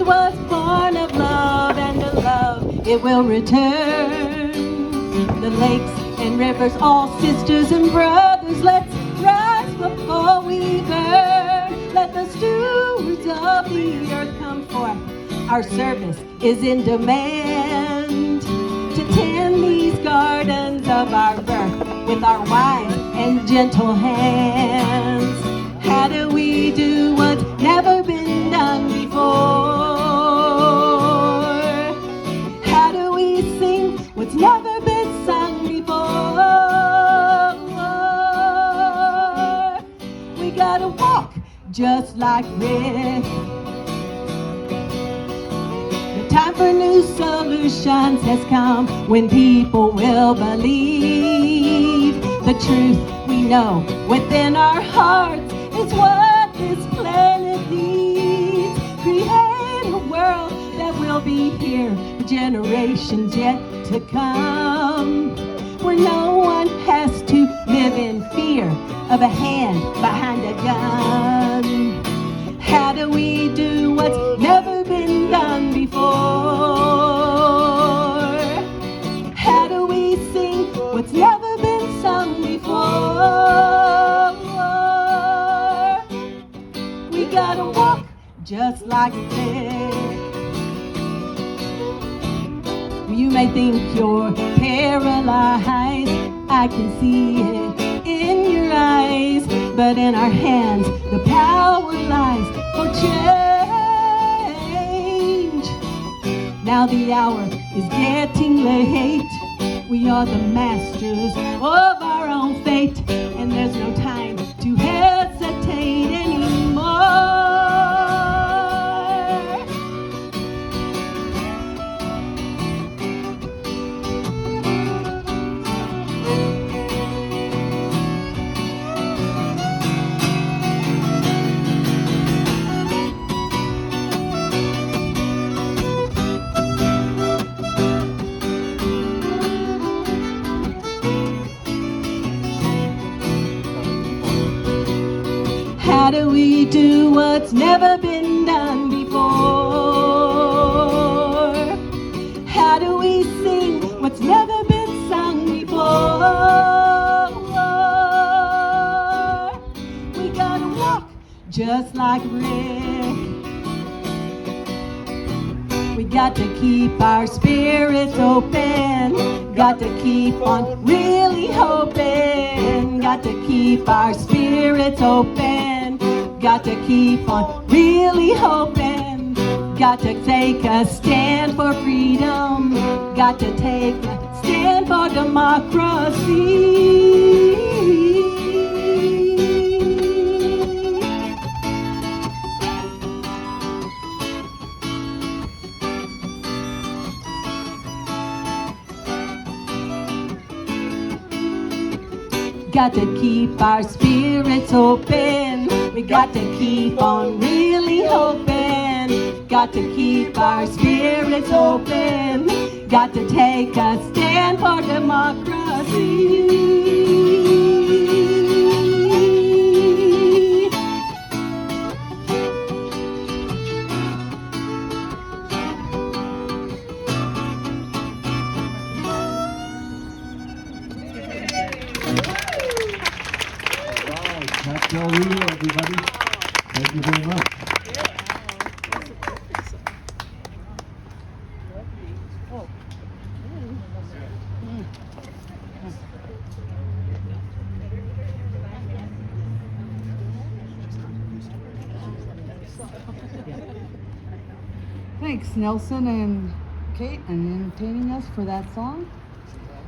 was born of love, and to love it will return. The lakes and rivers, all sisters and brothers, let's rise before we burn. Let the stewards of the earth come forth. Our service is in demand to tend these gardens of our birth with our wise and gentle hands. How do we do what's never been done before? How do we sing what's never been sung before? We gotta walk just like this. The time for new solutions has come, when people will believe the truth we know within our hearts is what this planet needs. Create a world that will be here for generations yet to come, where no one has to live in fear of a hand behind a gun. How do we do what's never been done before? How do we sing what's never been sung before? We gotta walk just like this. You may think you're paralyzed, I can see it in your eyes, but in our hands the power lies for change. Now the hour is getting late. We are the masters of our own fate, and there's no time to hesitate anymore. How do we do what's never been done before? How do we sing what's never been sung before? We gotta walk just like Rick. We got to keep our spirits open. Got to keep on really hoping. Got to keep our spirits open. Got to keep on really hoping. Got to take a stand for freedom. Got to take a stand for democracy. Got to keep our spirits open. We got to keep on really hoping. Got to keep our spirits open. Got to take a stand for democracy. Everybody, thank you very much. Thanks, Nelson and Kate, and entertaining us for that song.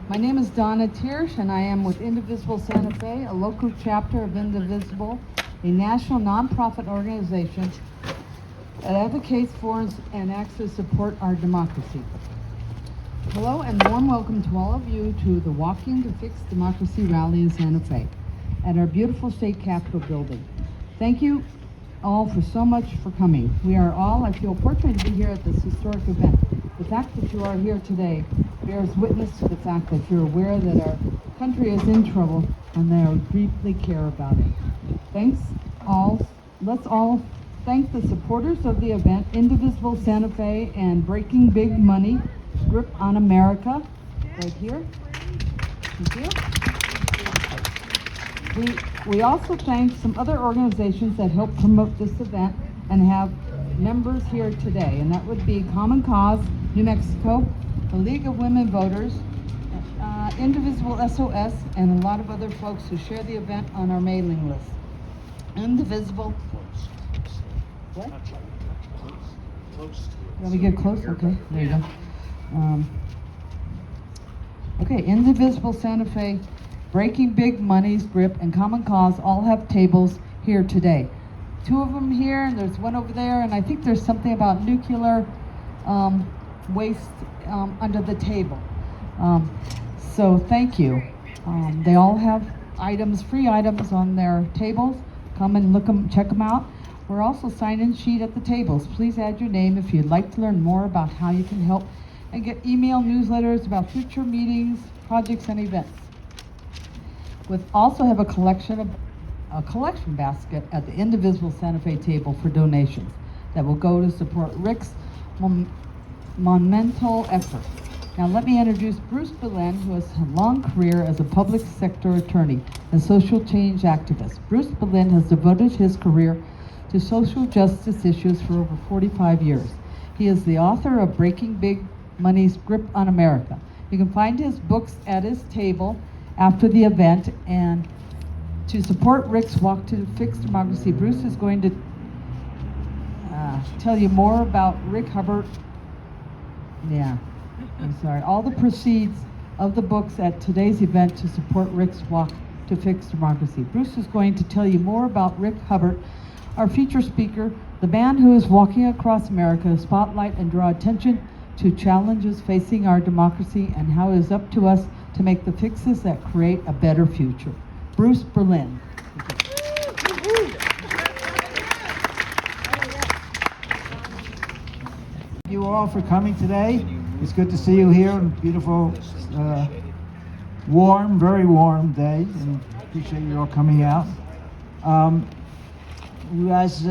My name is Donna Tiersch, and I am with Indivisible Santa Fe, a local chapter of Indivisible, a national nonprofit organization that advocates for and acts to support our democracy. Hello and warm welcome to all of you to the Walking to Fix Democracy rally in Santa Fe at our beautiful state capitol building. Thank you all for so much for coming. We are all, I feel fortunate to be here at this historic event. The fact that you are here today bears witness to the fact that you're aware that our country is in trouble and that we deeply care about it. Thanks all. Let's all thank the supporters of the event, Indivisible Santa Fe and Breaking Big Money, Grip on America, right here. Thank you. We also thank some other organizations that help promote this event and have members here today, and that would be Common Cause, New Mexico, the League of Women Voters, Indivisible SOS, and a lot of other folks who share the event on our mailing list. Indivisible. What? Let me get close? Okay, there you go. Okay, Indivisible Santa Fe, Breaking Big Money's Grip, and Common Cause all have tables here today. 2 of them here, and there's one over there, and I think there's something about nuclear waste under the table. So thank you. They all have items, free items on their tables. Come and check them out. We're also sign-in sheet at the tables. Please add your name if you'd like to learn more about how you can help and get email newsletters about future meetings, projects, and events. We also have a collection basket at the Indivisible Santa Fe table for donations that will go to support Rick's monumental effort. Now let me introduce Bruce Belen, who has a long career as a public sector attorney and social change activist. Bruce Belen has devoted his career to social justice issues for over 45 years. He is the author of Breaking Big Money's Grip on America. You can find his books at his table after the event. And to support Rick's walk to fix democracy, Bruce is going to tell you more about Rick Hubbard. All the proceeds of the books at today's event to support Rick's walk to fix democracy. Bruce is going to tell you more about Rick Hubbard, our feature speaker, the man who is walking across America to spotlight and draw attention to challenges facing our democracy and how it is up to us to make the fixes that create a better future. Bruce Berlin. Thank you all for coming today. It's good to see you here on a beautiful, warm, very warm day, and appreciate you all coming out. As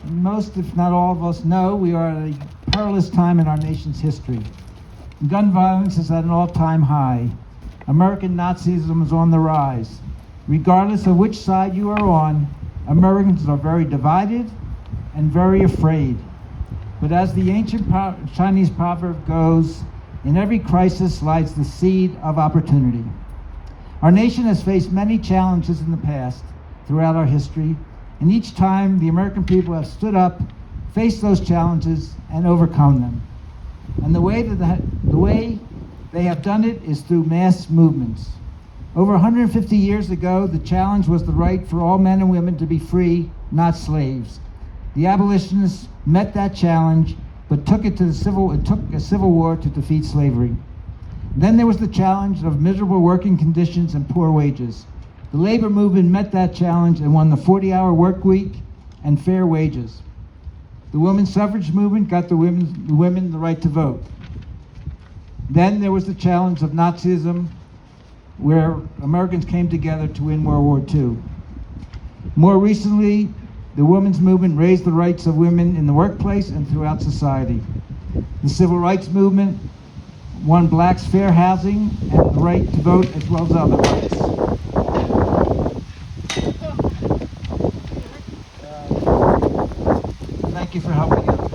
most, if not all of us know, we are at a perilous time in our nation's history. Gun violence is at an all-time high. American Nazism is on the rise. Regardless of which side you are on, Americans are very divided and very afraid. But as the ancient Chinese proverb goes, in every crisis lies the seed of opportunity. Our nation has faced many challenges in the past throughout our history, and each time the American people have stood up, faced those challenges, and overcome them. And the way they have done it is through mass movements. Over 150 years ago, the challenge was the right for all men and women to be free, not slaves. The abolitionists met that challenge, but took a civil war to defeat slavery. Then there was the challenge of miserable working conditions and poor wages. The labor movement met that challenge and won the 40-hour work week and fair wages. The women's suffrage movement got the women the right to vote. Then there was the challenge of Nazism, where Americans came together to win World War II. More recently, the women's movement raised the rights of women in the workplace and throughout society. The civil rights movement won blacks fair housing and the right to vote as well as other rights. Thank you for helping us.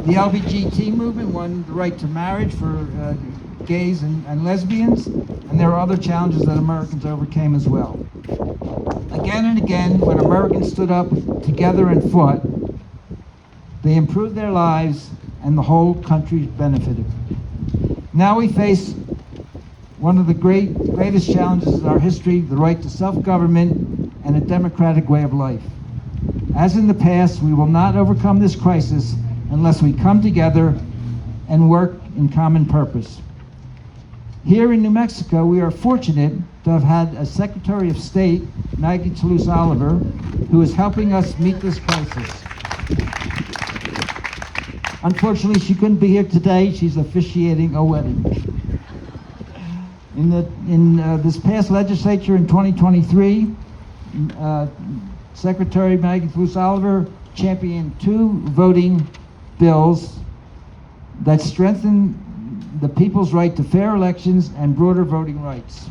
The LGBT movement won the right to marriage for gays and lesbians, and there are other challenges that Americans overcame as well. Again and again, when Americans stood up together and fought, they improved their lives and the whole country benefited. Now we face one of the greatest challenges in our history, the right to self-government and a democratic way of life. As in the past, we will not overcome this crisis unless we come together and work in common purpose. Here in New Mexico, we are fortunate to have had a Secretary of State, Maggie Toulouse-Oliver, who is helping us meet this crisis. Unfortunately, she couldn't be here today. She's officiating a wedding. In this past legislature in 2023, Secretary Maggie Luce Oliver championed 2 voting bills that strengthen the people's right to fair elections and broader voting rights.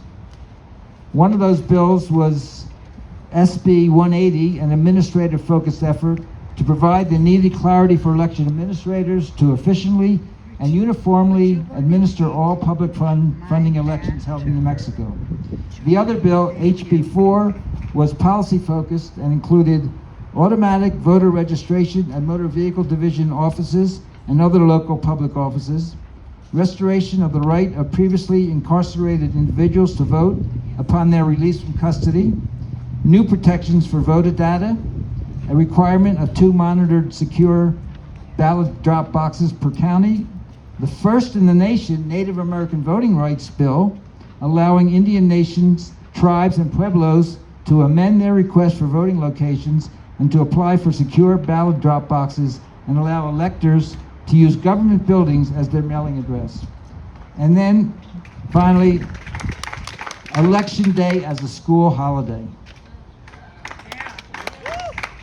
One of those bills was SB 180, an administrative-focused effort to provide the needed clarity for election administrators to efficiently and uniformly administer all public funding elections held in New Mexico. The other bill, HB 4, was policy-focused and included automatic voter registration at motor vehicle division offices and other local public offices, restoration of the right of previously incarcerated individuals to vote upon their release from custody, new protections for voter data, a requirement of 2 monitored secure ballot drop boxes per county, the first in the nation Native American voting rights bill, allowing Indian nations, tribes, and pueblos to amend their request for voting locations and to apply for secure ballot drop boxes and allow electors to use government buildings as their mailing address. And then, finally, Election Day as a school holiday.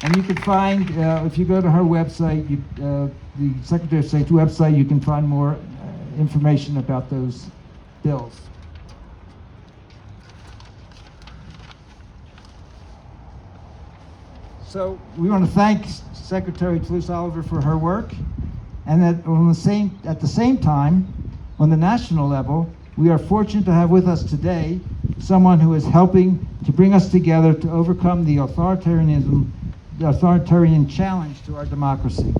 And you can find, if you go to her website, the Secretary of State's website, you can find more information about those bills. So we want to thank Secretary Toulouse Oliver for her work, and at the same time, on the national level, we are fortunate to have with us today someone who is helping to bring us together to overcome the authoritarian challenge to our democracy.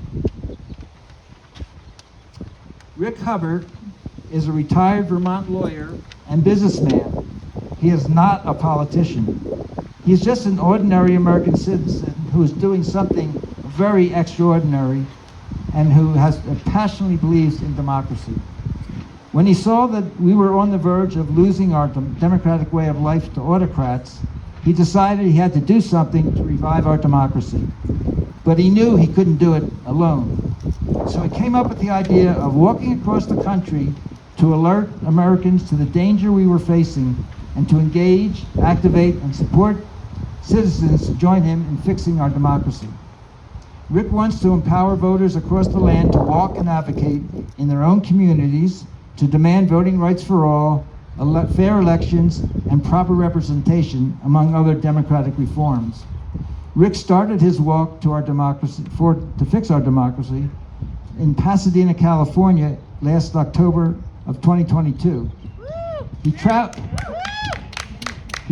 Rick Hubbard is a retired Vermont lawyer and businessman. He is not a politician. He's just an ordinary American citizen who is doing something very extraordinary and who passionately believes in democracy. When he saw that we were on the verge of losing our democratic way of life to autocrats, he decided he had to do something to revive our democracy. But he knew he couldn't do it alone. So he came up with the idea of walking across the country to alert Americans to the danger we were facing and to engage, activate, and support citizens to join him in fixing our democracy. Rick wants to empower voters across the land to walk and advocate in their own communities to demand voting rights for all, fair elections, and proper representation, among other democratic reforms. Rick started his walk to our democracy, to fix our democracy, in Pasadena, California, last October of 2022. He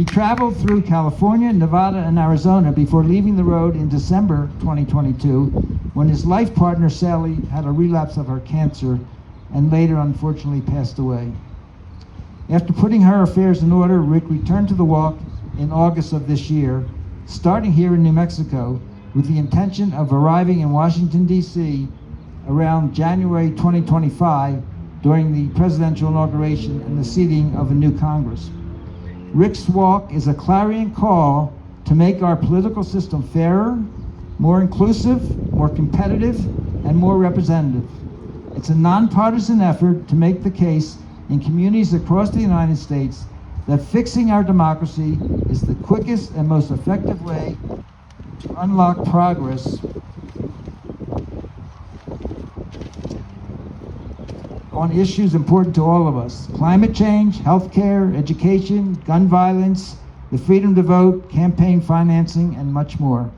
traveled through California, Nevada, and Arizona before leaving the road in December 2022, when his life partner, Sally, had a relapse of her cancer and later, unfortunately, passed away. After putting her affairs in order, Rick returned to the walk in August of this year, starting here in New Mexico with the intention of arriving in Washington, D.C. around January 2025 during the presidential inauguration and the seating of a new Congress. Rick's walk is a clarion call to make our political system fairer, more inclusive, more competitive, and more representative. It's a nonpartisan effort to make the case in communities across the United States that fixing our democracy is the quickest and most effective way to unlock progress on issues important to all of us: climate change, healthcare, education, gun violence, the freedom to vote, campaign financing, and much more.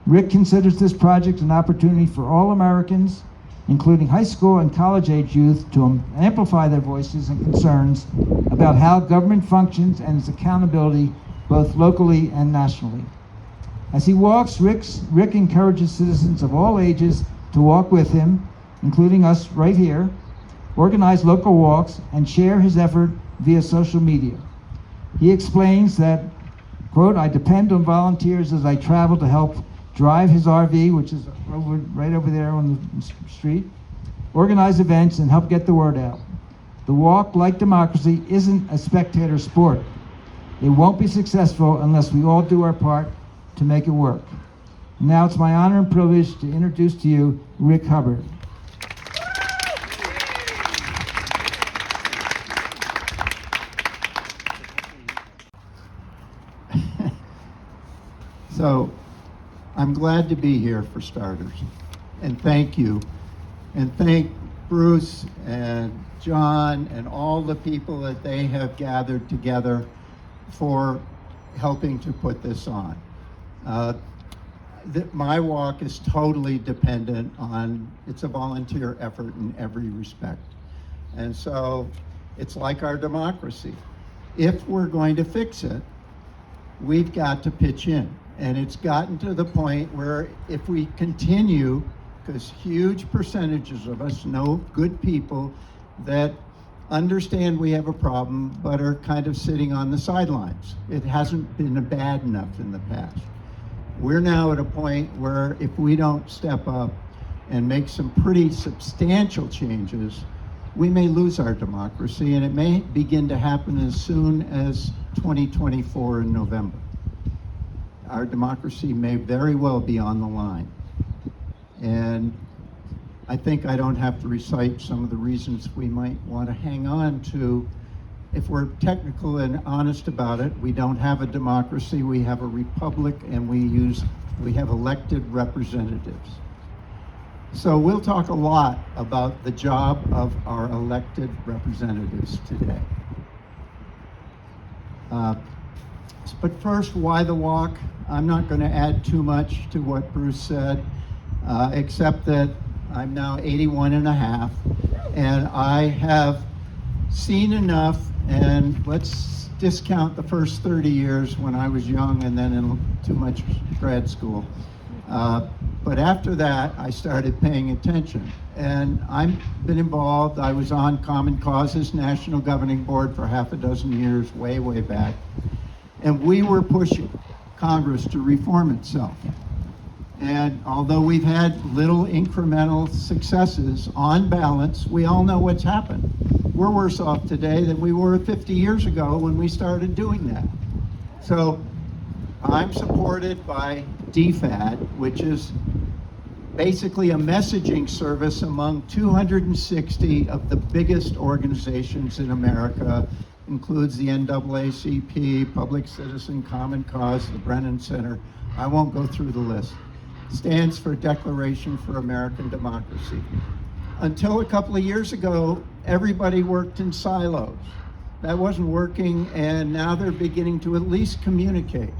Rick considers this project an opportunity for all Americans, including high school and college-age youth, to amplify their voices and concerns about how government functions and its accountability, both locally and nationally. As he walks, Rick encourages citizens of all ages to walk with him, including us right here, organize local walks, and share his effort via social media. He explains that, quote, "I depend on volunteers as I travel to help drive his RV," which is right over there on the street, organize events, and help get the word out. The walk, like democracy, isn't a spectator sport. It won't be successful unless we all do our part to make it work. Now it's my honor and privilege to introduce to you Rick Hubbard. So I'm glad to be here for starters. And thank you. And thank Bruce and John and all the people that they have gathered together for helping to put this on. My walk is totally dependent on, it's a volunteer effort in every respect. And so it's like our democracy. If we're going to fix it, we've got to pitch in. And it's gotten to the point where if we continue, because huge percentages of us know good people that understand we have a problem, but are kind of sitting on the sidelines. It hasn't been bad enough in the past. We're now at a point where if we don't step up and make some pretty substantial changes, we may lose our democracy, and it may begin to happen as soon as 2024 in November. Our democracy may very well be on the line. And I think I don't have to recite some of the reasons we might want to hang on to. If we're technical and honest about it, we don't have a democracy, we have a republic, and we have elected representatives. So we'll talk a lot about the job of our elected representatives today. But first, why the walk? I'm not going to add too much to what Bruce said, except that I'm now 81 and a half, and I have seen enough, and let's discount the first 30 years when I was young and then in too much grad school. But after that, I started paying attention, and I've been involved. I was on Common Cause's National Governing Board for half a dozen years, way, way back. And we were pushing Congress to reform itself. And although we've had little incremental successes, on balance, we all know what's happened. We're worse off today than we were 50 years ago when we started doing that. So I'm supported by DFAD, which is basically a messaging service among 260 of the biggest organizations in America. Includes the NAACP, Public Citizen, Common Cause, the Brennan Center. I won't go through the list. Stands for Declaration for American Democracy. Until a couple of years ago, everybody worked in silos. That wasn't working, and now they're beginning to at least communicate.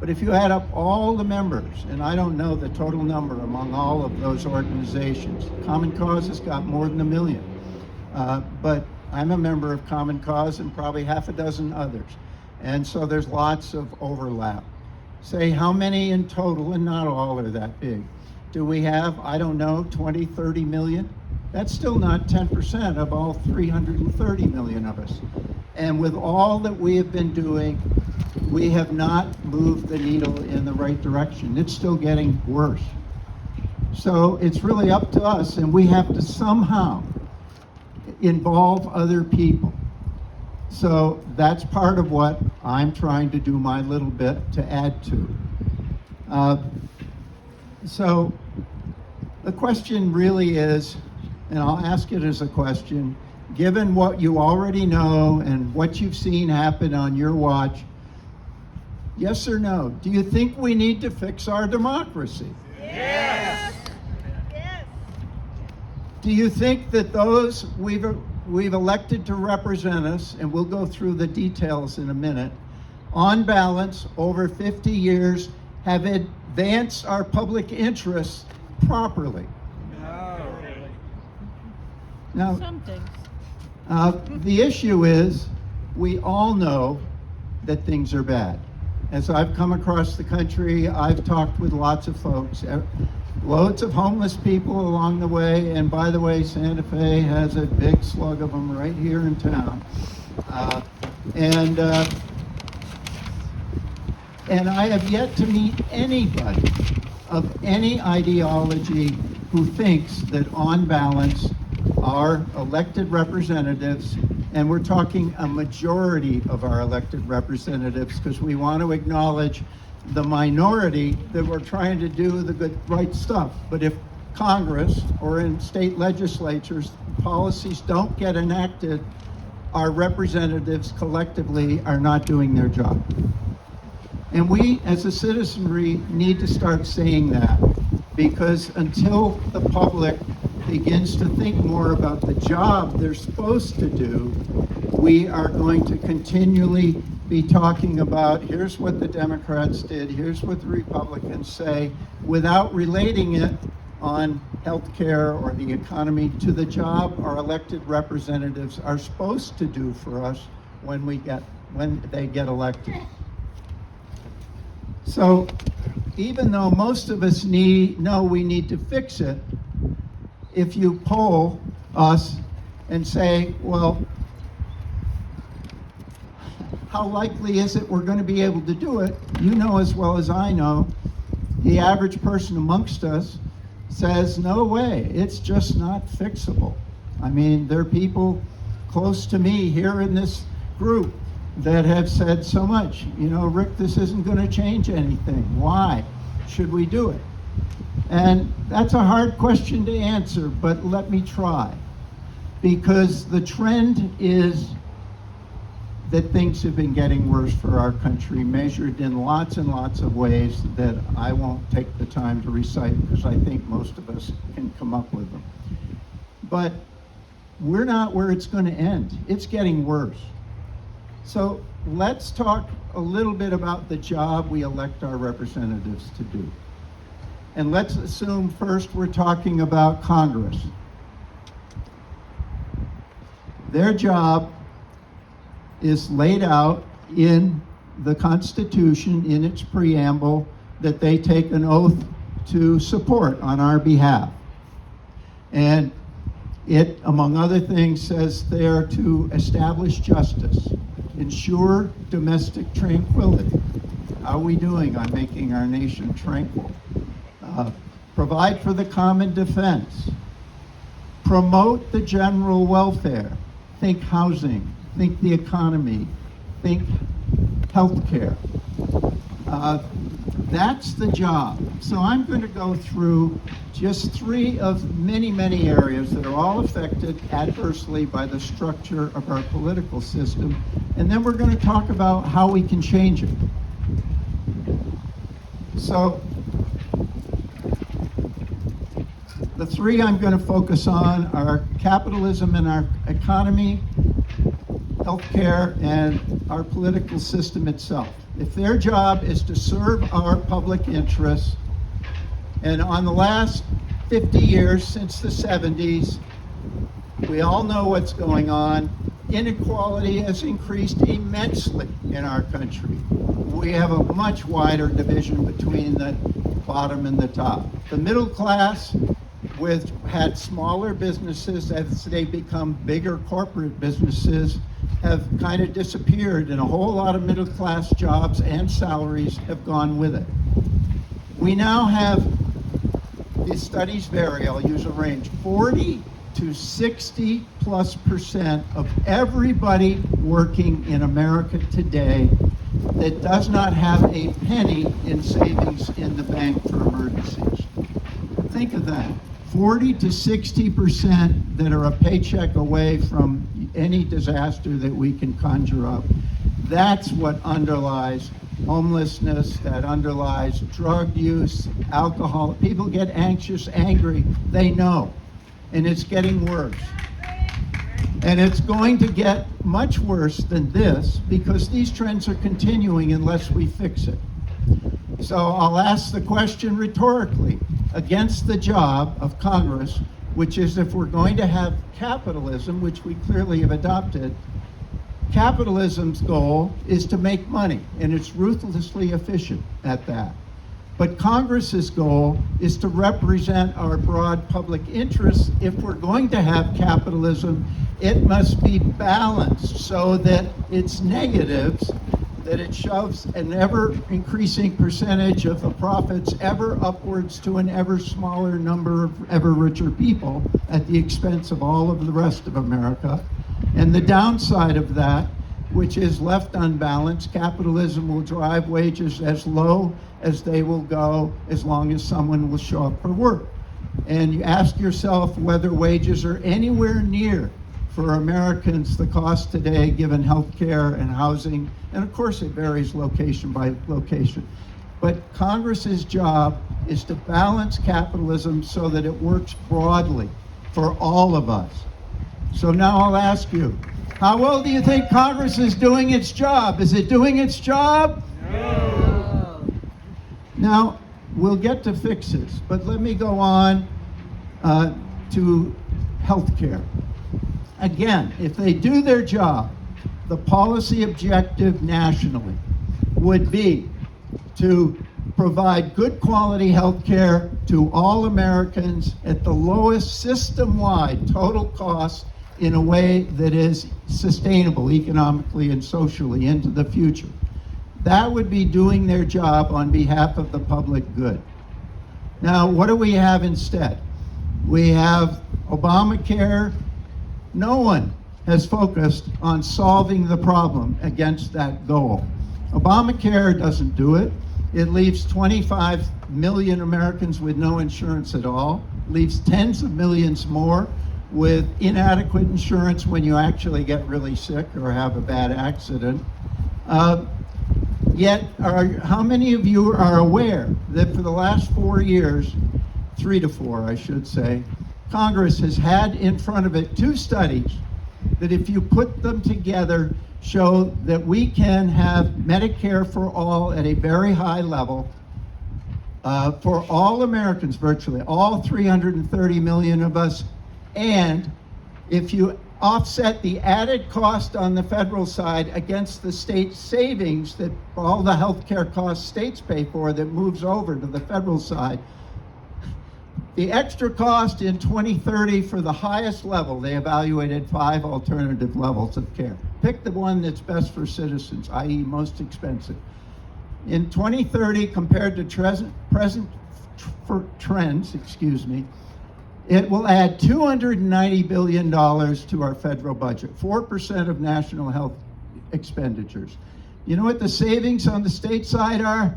But if you add up all the members, and I don't know the total number among all of those organizations, Common Cause has got more than 1 million. But I'm a member of Common Cause and probably half a dozen others. And so there's lots of overlap. Say how many in total, and not all are that big. Do we have, I don't know, 20, 30 million? That's still not 10% of all 330 million of us. And with all that we have been doing, we have not moved the needle in the right direction. It's still getting worse. So it's really up to us, and we have to somehow involve other people. So that's part of what I'm trying to do my little bit to add to. So the question really is, and I'll ask it as a question, given what you already know and what you've seen happen on your watch, yes or no, do you think we need to fix our democracy? Yes. Yes. Do you think that those we've elected to represent us, and we'll go through the details in a minute, on balance, over 50 years, have advanced our public interests properly? No. Now, Some things. the issue is, we all know that things are bad. As I've come across the country, I've talked with lots of folks, loads of homeless people along the way, and by the way, Santa Fe has a big slug of them right here in town. And I have yet to meet anybody of any ideology who thinks that on balance, our elected representatives, and we're talking a majority of our elected representatives, because we want to acknowledge the minority that we're trying to do the good, right stuff. But if Congress or in state legislatures, policies don't get enacted, our representatives collectively are not doing their job. And we, as a citizenry, need to start saying that, because until the public begins to think more about the job they're supposed to do, we are going to continually be talking about, here's what the Democrats did, here's what the Republicans say, without relating it on healthcare or the economy to the job our elected representatives are supposed to do for us when they get elected. So even though most of us know we need to fix it, if you poll us and say, well, how likely is it we're going to be able to do it? You know as well as I know, the average person amongst us says, no way, it's just not fixable. I mean, there are people close to me here in this group that have said so much, you know, Rick, this isn't going to change anything. Why should we do it? And that's a hard question to answer, but let me try. Because the trend is that things have been getting worse for our country, measured in lots and lots of ways that I won't take the time to recite, because I think most of us can come up with them. But we're not where it's going to end. It's getting worse. So let's talk a little bit about the job we elect our representatives to do. And let's assume first we're talking about Congress. Their job is laid out in the Constitution, in its preamble, that they take an oath to support on our behalf. And it, among other things, says they are to establish justice, ensure domestic tranquility. How are we doing on making our nation tranquil? Provide for the common defense. Promote the general welfare. Think housing, think the economy, think healthcare. That's the job. So I'm going to go through just 3 of many, many areas that are all affected adversely by the structure of our political system, and then we're going to talk about how we can change it. So the 3 I'm going to focus on are capitalism and our economy, healthcare, and our political system itself. If their job is to serve our public interests, and on the last 50 years since the 70s, we all know what's going on. Inequality has increased immensely in our country. We have a much wider division between the bottom and the top. The middle class, had smaller businesses as they become bigger corporate businesses, have kind of disappeared, and a whole lot of middle class jobs and salaries have gone with it. We now have, the studies vary, I'll use a range, 40 to 60+% of everybody working in America today that does not have a penny in savings in the bank for emergencies. Think of that. 40 to 60% that are a paycheck away from any disaster that we can conjure up. That's what underlies homelessness, that underlies drug use, alcohol. People get anxious, angry, they know. And it's getting worse. And it's going to get much worse than this, because these trends are continuing unless we fix it. So I'll ask the question rhetorically, against the job of Congress, which is, if we're going to have capitalism, which we clearly have adopted, capitalism's goal is to make money, and it's ruthlessly efficient at that. But Congress's goal is to represent our broad public interests. If we're going to have capitalism, it must be balanced so that its negatives, that it shoves an ever increasing percentage of the profits ever upwards to an ever smaller number of ever richer people at the expense of all of the rest of America. And the downside of that, which is left unbalanced, capitalism will drive wages as low as they will go as long as someone will show up for work. And you ask yourself whether wages are anywhere near for Americans the cost today given health care and housing, and of course it varies location by location. But Congress's job is to balance capitalism so that it works broadly for all of us. So now I'll ask you, how well do you think Congress is doing its job? Is it doing its job? No. Now, we'll get to fixes, but let me go on to healthcare. Again, if they do their job, the policy objective nationally would be to provide good quality health care to all Americans at the lowest system-wide total cost in a way that is sustainable economically and socially into the future. That would be doing their job on behalf of the public good. Now, what do we have instead? We have Obamacare. No one has focused on solving the problem against that goal. Obamacare doesn't do it. It leaves 25 million Americans with no insurance at all, leaves tens of millions more with inadequate insurance when you actually get really sick or have a bad accident. Yet, how many of you are aware that for the last 4 years, 3 to 4 I should say, Congress has had in front of it 2 studies that if you put them together show that we can have Medicare for all at a very high level for all Americans, virtually all 330 million of us, and if you offset the added cost on the federal side against the state savings that all the health care costs states pay for that moves over to the federal side, the extra cost in 2030 for the highest level, they evaluated 5 alternative levels of care. Pick the one that's best for citizens, i.e. most expensive. In 2030, compared to present trends, it will add $290 billion to our federal budget, 4% of national health expenditures. You know what the savings on the state side are?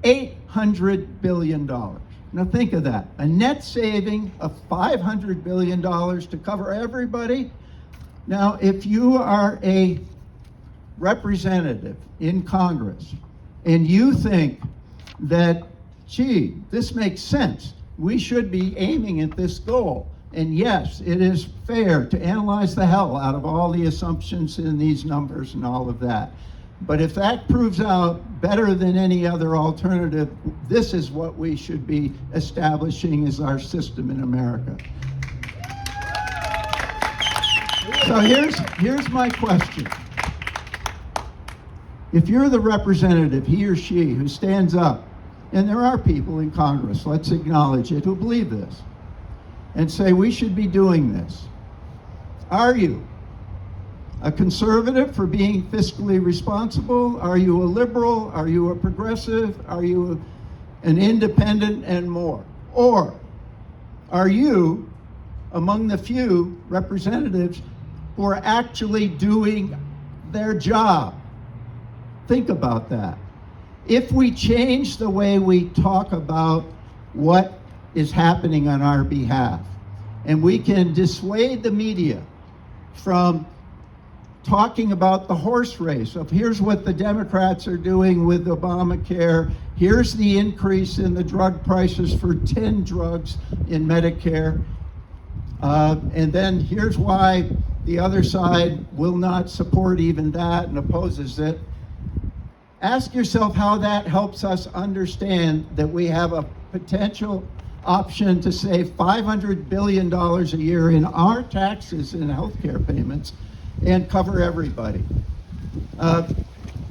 $800 billion. Now think of that, a net saving of $500 billion to cover everybody. Now, if you are a representative in Congress and you think that, gee, this makes sense, we should be aiming at this goal, and yes, it is fair to analyze the hell out of all the assumptions in these numbers and all of that. But if that proves out better than any other alternative, this is what we should be establishing as our system in America. So here's my question. If you're the representative, he or she, who stands up, and there are people in Congress, let's acknowledge it, who believe this, and say we should be doing this, are you a conservative for being fiscally responsible? Are you a liberal? Are you a progressive? Are you an independent and more? Or are you among the few representatives who are actually doing their job? Think about that. If we change the way we talk about what is happening on our behalf, and we can dissuade the media from talking about the horse race of here's what the Democrats are doing with Obamacare, here's the increase in the drug prices for 10 drugs in Medicare, and then here's why the other side will not support even that and opposes it. Ask yourself how that helps us understand that we have a potential option to save $500 billion a year in our taxes and healthcare payments and cover everybody.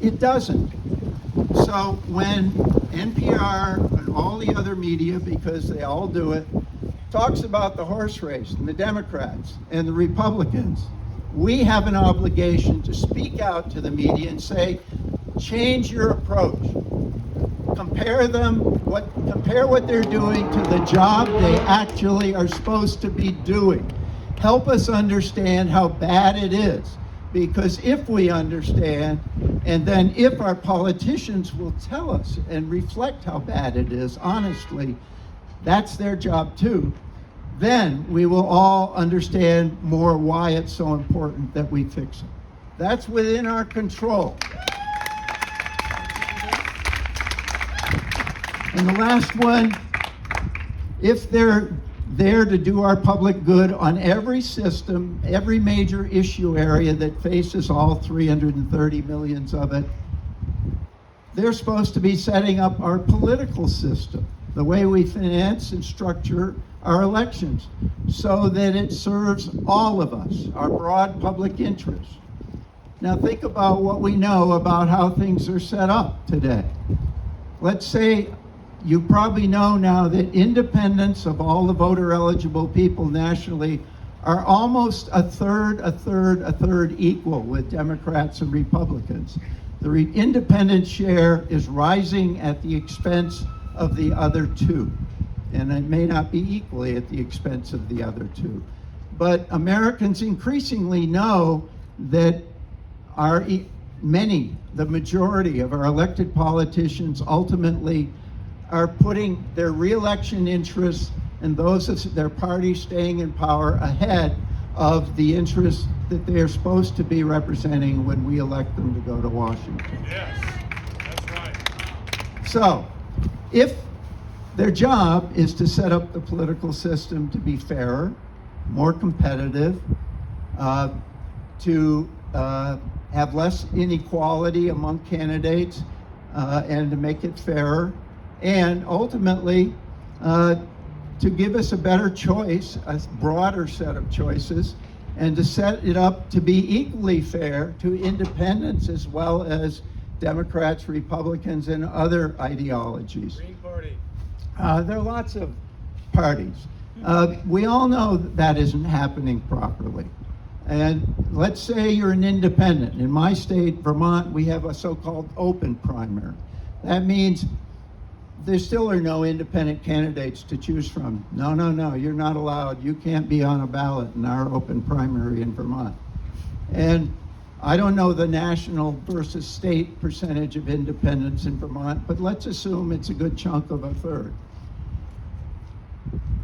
It doesn't. So when NPR and all the other media, because they all do it, talks about the horse race and the Democrats and the Republicans, we have an obligation to speak out to the media and say, change your approach. Compare what they're doing to the job they actually are supposed to be doing. Help us understand how bad it is. Because if we understand, and then if our politicians will tell us and reflect how bad it is, honestly, that's their job too. then we will all understand more why it's so important that we fix it. That's within our control. And the last one, if they're there to do our public good on every system, every major issue area that faces all 330 million of it, they're supposed to be setting up our political system, the way we finance and structure our elections, so that it serves all of us, our broad public interest. Now think about what we know about how things are set up today. Let's say you probably know now that independents of all the voter eligible people nationally are almost a third equal with Democrats and Republicans. The independent share is rising at the expense of the other two. And it may not be equally at the expense of the other two. But Americans increasingly know that the majority of our elected politicians ultimately are putting their re-election interests and those of their party staying in power ahead of the interests that they are supposed to be representing when we elect them to go to Washington. Yes, that's right. So, if their job is to set up the political system to be fairer, more competitive, to have less inequality among candidates, and to make it fairer, and ultimately to give us a better choice, a broader set of choices, and to set it up to be equally fair to independents as well as Democrats, Republicans, and other ideologies. Green Party. There are lots of parties. We all know that isn't happening properly. And let's say you're an independent. In my state, Vermont, we have a so-called open primary. That means there still are no independent candidates to choose from. No, you're not allowed. You can't be on a ballot in our open primary in Vermont. And I don't know the national versus state percentage of independents in Vermont, but let's assume it's a good chunk of a third.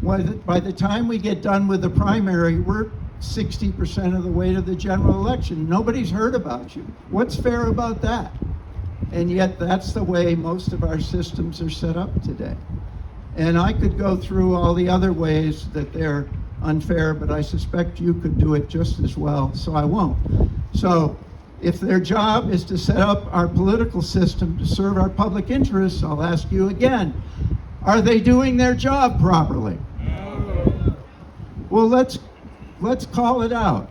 By the time we get done with the primary, we're 60% of the way to the general election. Nobody's heard about you. What's fair about that? And yet that's the way most of our systems are set up today. And I could go through all the other ways that they're unfair, but I suspect you could do it just as well, so I won't. So if their job is to set up our political system to serve our public interests, I'll ask you again, are they doing their job properly? No. Well, let's call it out.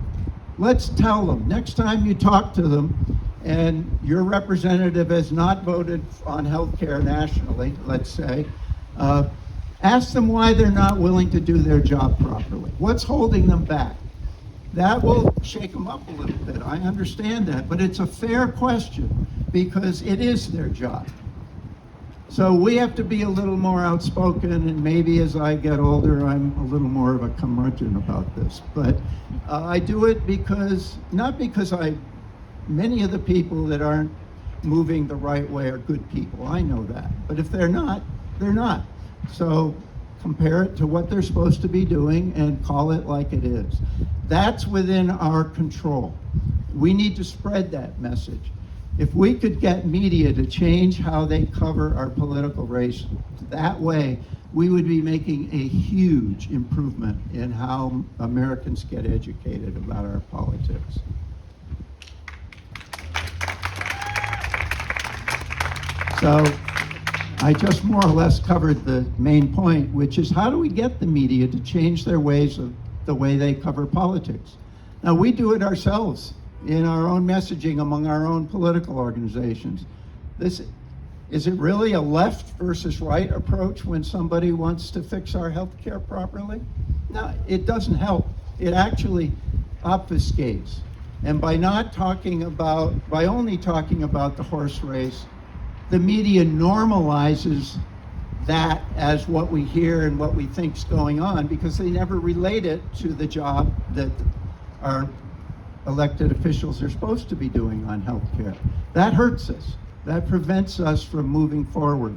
Let's tell them. Next time you talk to them and your representative has not voted on health care nationally, let's say, ask them why they're not willing to do their job properly. What's holding them back? That will shake them up a little bit. I understand that, but it's a fair question because it is their job. So we have to be a little more outspoken, and maybe as I get older, I'm a little more of a curmudgeon about this. But I do it not because many of the people that aren't moving the right way are good people. I know that. But if they're not, they're not. So compare it to what they're supposed to be doing and call it like it is. That's within our control. We need to spread that message. If we could get media to change how they cover our political race that way, we would be making a huge improvement in how Americans get educated about our politics. So I just more or less covered the main point, which is how do we get the media to change their ways of the way they cover politics? Now, we do it ourselves in our own messaging among our own political organizations. Is it really a left versus right approach when somebody wants to fix our health care properly? No, it doesn't help. It actually obfuscates. And by only talking about the horse race, the media normalizes that as what we hear and what we think's going on because they never relate it to the job that our elected officials are supposed to be doing on health care. That hurts us. That prevents us from moving forward.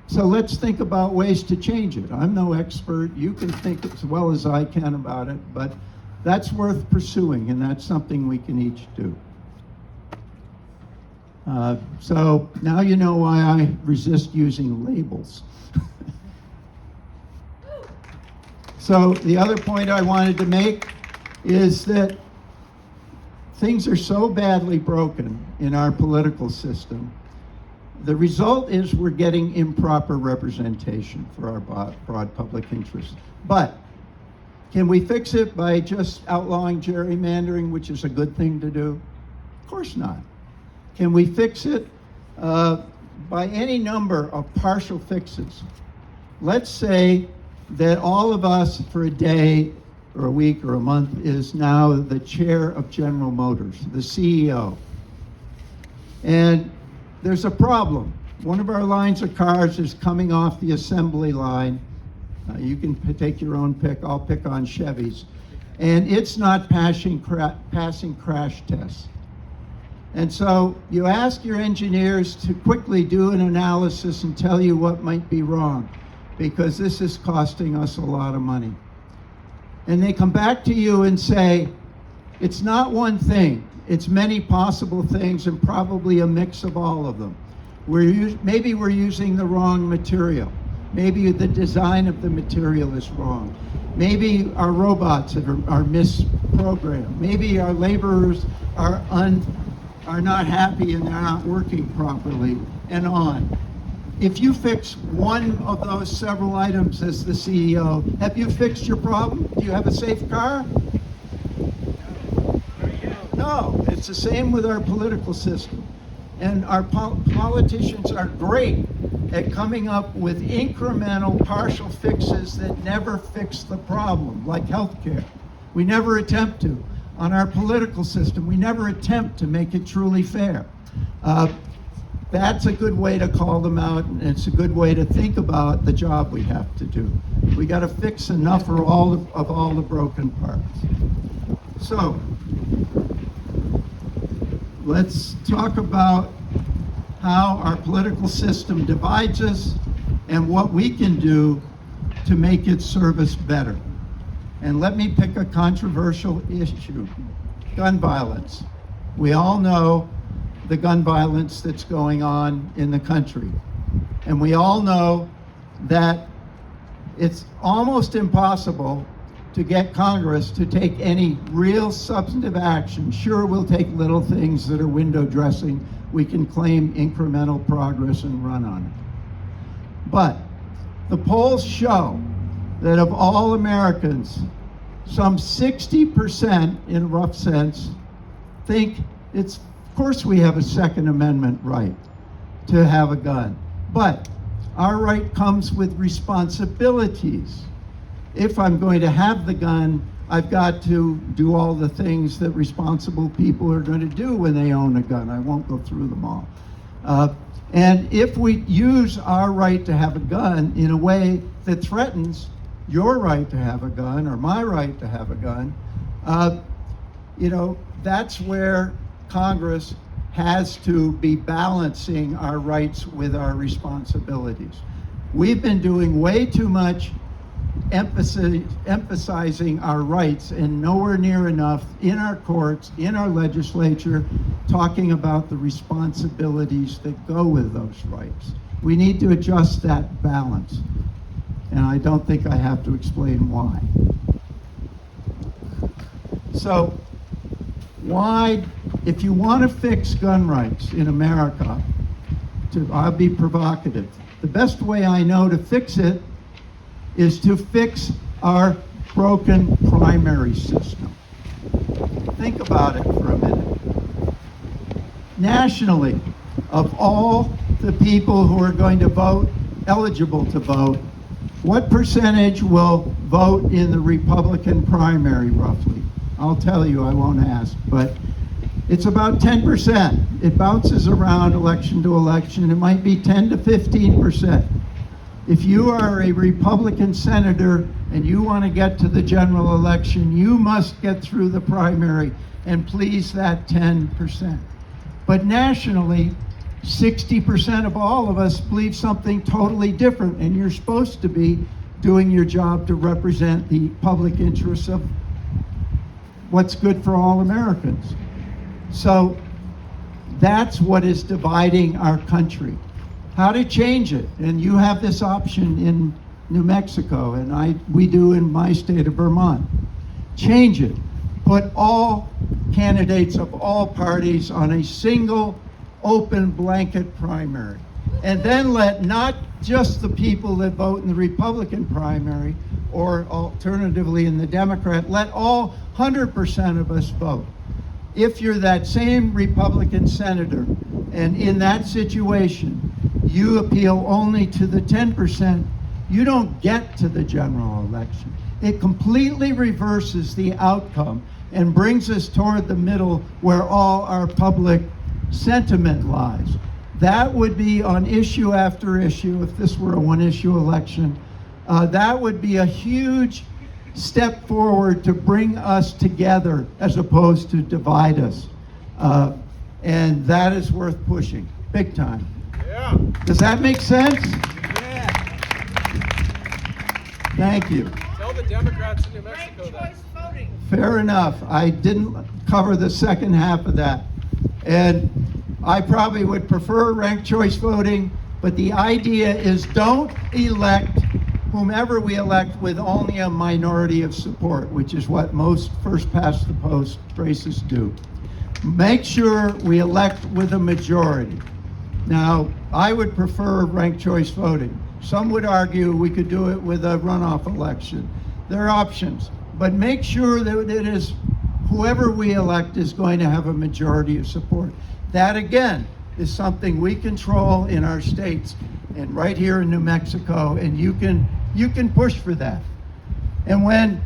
So let's think about ways to change it. I'm no expert. You can think as well as I can about it, but that's worth pursuing, and that's something we can each do. So now you know why I resist using labels. So the other point I wanted to make is that things are so badly broken in our political system. The result is we're getting improper representation for our broad public interest. But can we fix it by just outlawing gerrymandering, which is a good thing to do? Of course not. Can we fix it by any number of partial fixes? Let's say that all of us for a day or a week or a month is now the chair of General Motors, the CEO. And there's a problem. One of our lines of cars is coming off the assembly line. You can take your own pick. I'll pick on Chevys. And it's not passing crash tests. And so you ask your engineers to quickly do an analysis and tell you what might be wrong, because this is costing us a lot of money. And they come back to you and say, it's not one thing, it's many possible things and probably a mix of all of them. Maybe we're using the wrong material. Maybe the design of the material is wrong. Maybe our robots are misprogrammed. Maybe our laborers are not happy and they're not working properly, and on. If you fix one of those several items as the CEO, have you fixed your problem? Do you have a safe car? No, it's the same with our political system. And our politicians are great at coming up with incremental partial fixes that never fix the problem, like healthcare. We never attempt to. On our political system, we never attempt to make it truly fair. That's a good way to call them out, and it's a good way to think about the job we have to do. We got to fix enough of all the broken parts. So let's talk about how our political system divides us and what we can do to make its service better. And let me pick a controversial issue: gun violence. We all know the gun violence that's going on in the country. And we all know that it's almost impossible to get Congress to take any real substantive action. Sure, we'll take little things that are window dressing. We can claim incremental progress and run on it. But the polls show that of all Americans, some 60%, in a rough sense, think it's, of course we have a Second Amendment right to have a gun, but our right comes with responsibilities. If I'm going to have the gun, I've got to do all the things that responsible people are going to do when they own a gun. I won't go through them all. And if we use our right to have a gun in a way that threatens your right to have a gun or my right to have a gun, that's where Congress has to be balancing our rights with our responsibilities. We've been doing way too much emphasizing our rights and nowhere near enough in our courts, in our legislature, talking about the responsibilities that go with those rights. We need to adjust that balance. And I don't think I have to explain why. So, why, if you want to fix gun rights in America, I'll be provocative. The best way I know to fix it is to fix our broken primary system. Think about it for a minute. Nationally, of all the people who are going to vote, eligible to vote, what percentage will vote in the Republican primary, roughly? I'll tell you, I won't ask, but it's about 10%. It bounces around election to election. It might be 10 to 15%. If you are a Republican senator and you want to get to the general election, you must get through the primary and please that 10%. But nationally, 60% of all of us believe something totally different, and you're supposed to be doing your job to represent the public interests of what's good for all Americans. So that's what is dividing our country. How to change it, and you have this option in New Mexico, and we do in my state of Vermont. Change it. Put all candidates of all parties on a single open blanket primary. And then let not just the people that vote in the Republican primary or alternatively in the Democrat, let all 100% of us vote. If you're that same Republican senator and in that situation, you appeal only to the 10%, you don't get to the general election. It completely reverses the outcome and brings us toward the middle where all our public sentiment lies. That would be on issue after issue, if this were a one-issue election. That would be a huge step forward to bring us together as opposed to divide us. And that is worth pushing, big time. Yeah. Does that make sense? Yeah. Thank you. Tell the Democrats in New Mexico that. Fair enough. I didn't cover the second half of that. And I probably would prefer ranked choice voting, but the idea is don't elect whomever we elect with only a minority of support, which is what most first past the post races do. Make sure we elect with a majority. Now, I would prefer ranked choice voting. Some would argue we could do it with a runoff election. There are options, but make sure that it is whoever we elect is going to have a majority of support. That again is something we control in our states and right here in New Mexico, and you can push for that. And when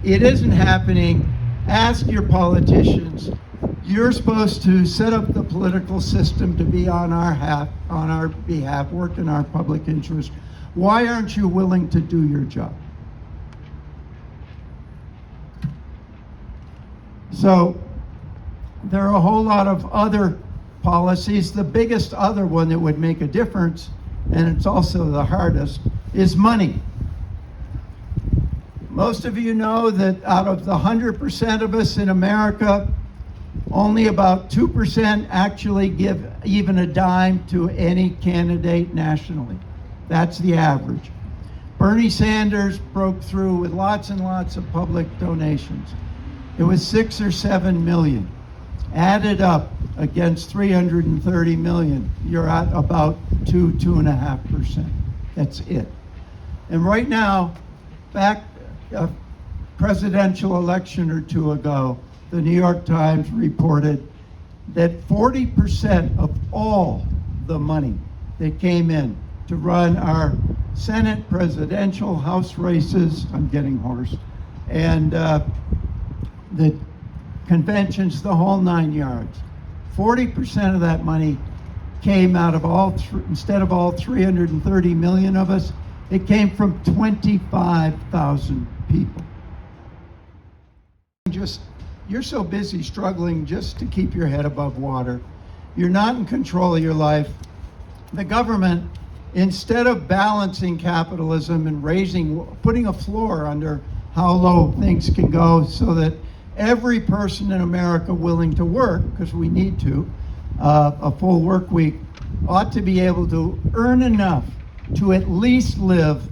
it isn't happening, ask your politicians. You're supposed to set up the political system to be on our behalf, work in our public interest. Why aren't you willing to do your job? So there are a whole lot of other policies. The biggest other one that would make a difference, and it's also the hardest, is money. Most of you know that out of the 100% of us in America, only about 2% actually give even a dime to any candidate nationally. That's the average. Bernie Sanders broke through with lots and lots of public donations. It was 6 or 7 million. Added up against 330 million, you're at about 2.5%. That's it. And right now, back a presidential election or two ago, the New York Times reported that 40% of all the money that came in to run our Senate, presidential, House races, I'm getting hoarse, and the conventions, the whole 9 yards. 40% of that money came out of instead of all 330 million of us, it came from 25,000 people. You're so busy struggling just to keep your head above water. You're not in control of your life. The government, instead of balancing capitalism and putting a floor under how low things can go so that every person in America willing to work, because we need to, a full work week, ought to be able to earn enough to at least live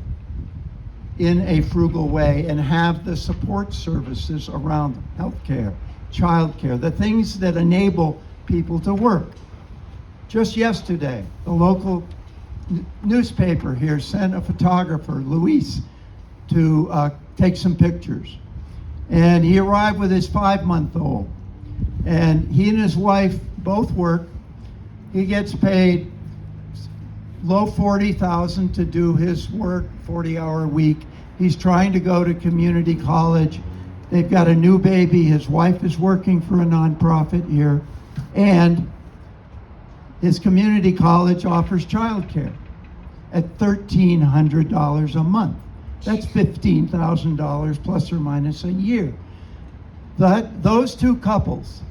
in a frugal way and have the support services around healthcare, childcare, the things that enable people to work. Just yesterday, the local newspaper here sent a photographer, Luis, to take some pictures. And he arrived with his 5-month-old. And he and his wife both work. He gets paid low 40,000 to do his work, 40-hour week. He's trying to go to community college. They've got a new baby. His wife is working for a nonprofit here. And his community college offers childcare at $1,300 a month. That's $15,000 plus or minus a year. Those two couples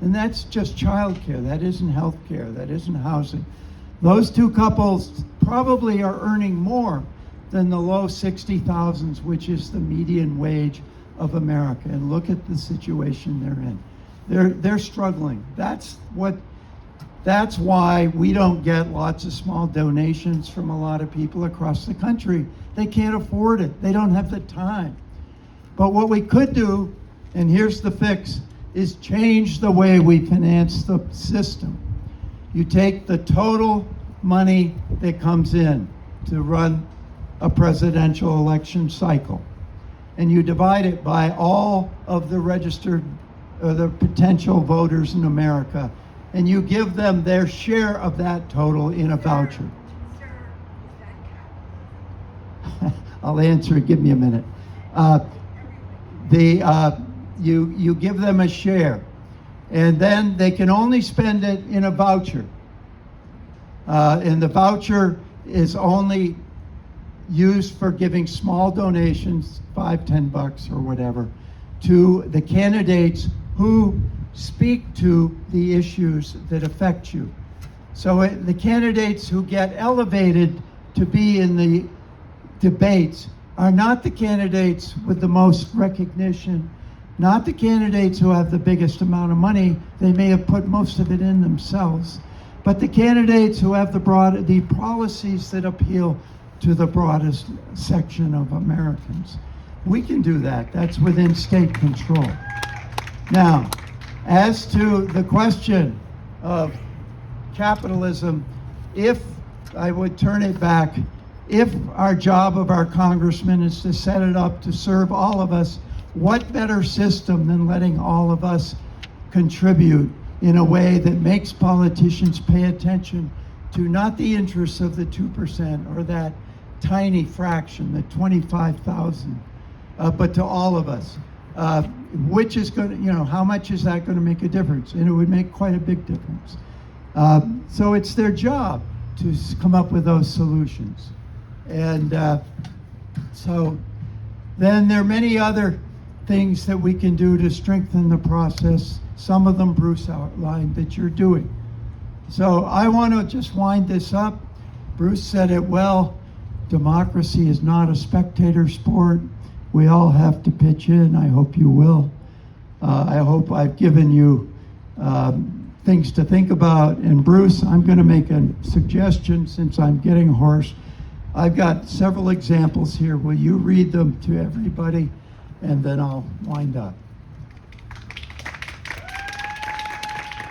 And that's just childcare. That isn't health care. That isn't housing. Those two couples probably are earning more than the low 60,000s, which is the median wage of America. And look at the situation they're in. They're struggling. That's why we don't get lots of small donations from a lot of people across the country. They can't afford it. They don't have the time. But what we could do, and here's the fix, is change the way we finance the system. You take the total money that comes in to run a presidential election cycle, and you divide it by all of the registered or the potential voters in America, and you give them their share of that total in a voucher. I'll answer it, give me a minute. You give them a share, and then they can only spend it in a voucher. And the voucher is only used for giving small donations, $5-10 or whatever, to the candidates who speak to the issues that affect you. So the candidates who get elevated to be in the debates are not the candidates with the most recognition, not the candidates who have the biggest amount of money. They may have put most of it in themselves, but the candidates who have the policies that appeal to the broadest section of Americans. We can do that. That's within state control. Now, as to the question of capitalism, if I would turn it back, if our job of our congressman is to set it up to serve all of us, what better system than letting all of us contribute in a way that makes politicians pay attention to not the interests of the 2% or that tiny fraction, the 25,000, but to all of us. Which is going to, how much is that going to make a difference? And it would make quite a big difference. So it's their job to come up with those solutions. And so then there are many other things that we can do to strengthen the process. Some of them Bruce outlined that you're doing. So I want to just wind this up. Bruce said it well. Democracy is not a spectator sport. We all have to pitch in. I hope you will. I hope I've given you things to think about. And Bruce, I'm going to make a suggestion since I'm getting hoarse. I've got several examples here. Will you read them to everybody? And then I'll wind up.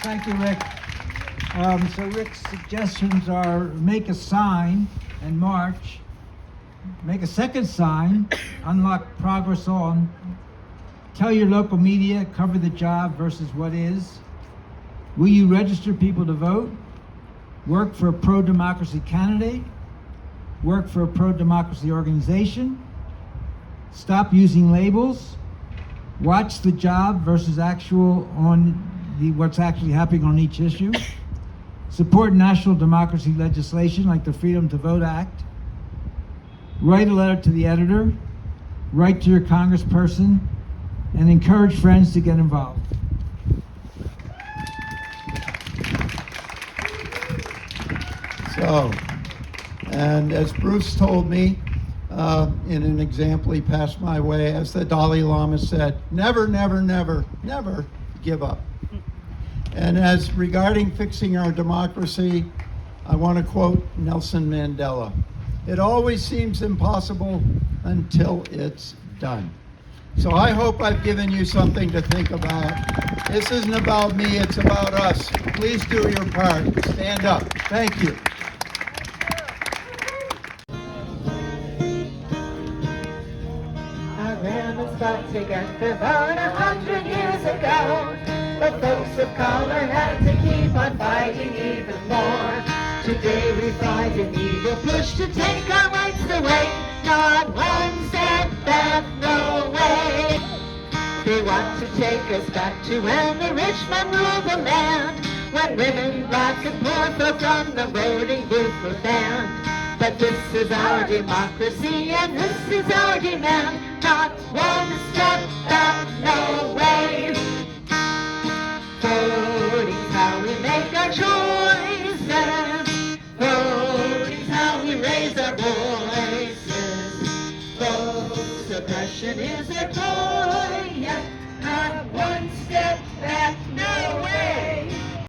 Thank you, Rick. So Rick's suggestions are make a sign and march, make a second sign, unlock progress on, tell your local media, cover the job versus what is, will you register people to vote, work for a pro-democracy candidate, work for a pro-democracy organization, stop using labels, watch the job versus actual on what's actually happening on each issue, support national democracy legislation like the Freedom to Vote Act, write a letter to the editor, write to your congressperson, and encourage friends to get involved. So, and as Bruce told me in an example he passed my way, as the Dalai Lama said, never, never, never, never give up. And as regarding fixing our democracy, I want to quote Nelson Mandela. It always seems impossible until it's done. So I hope I've given you something to think about. This isn't about me, it's about us. Please do your part. Stand up. Thank you. I ran and fought to get the vote 100 years ago. But folks of color had to keep on fighting even more. Today we fight an evil push to take our rights away. Not one step back, no way. They want to take us back to when the rich men ruled the land, when women, black and poor, fell from the voting booth were banned. But this is our democracy and this is our demand. Not one step back, no way. we raise our voices. Folks, oppression is their toy, yet not one step back, no way.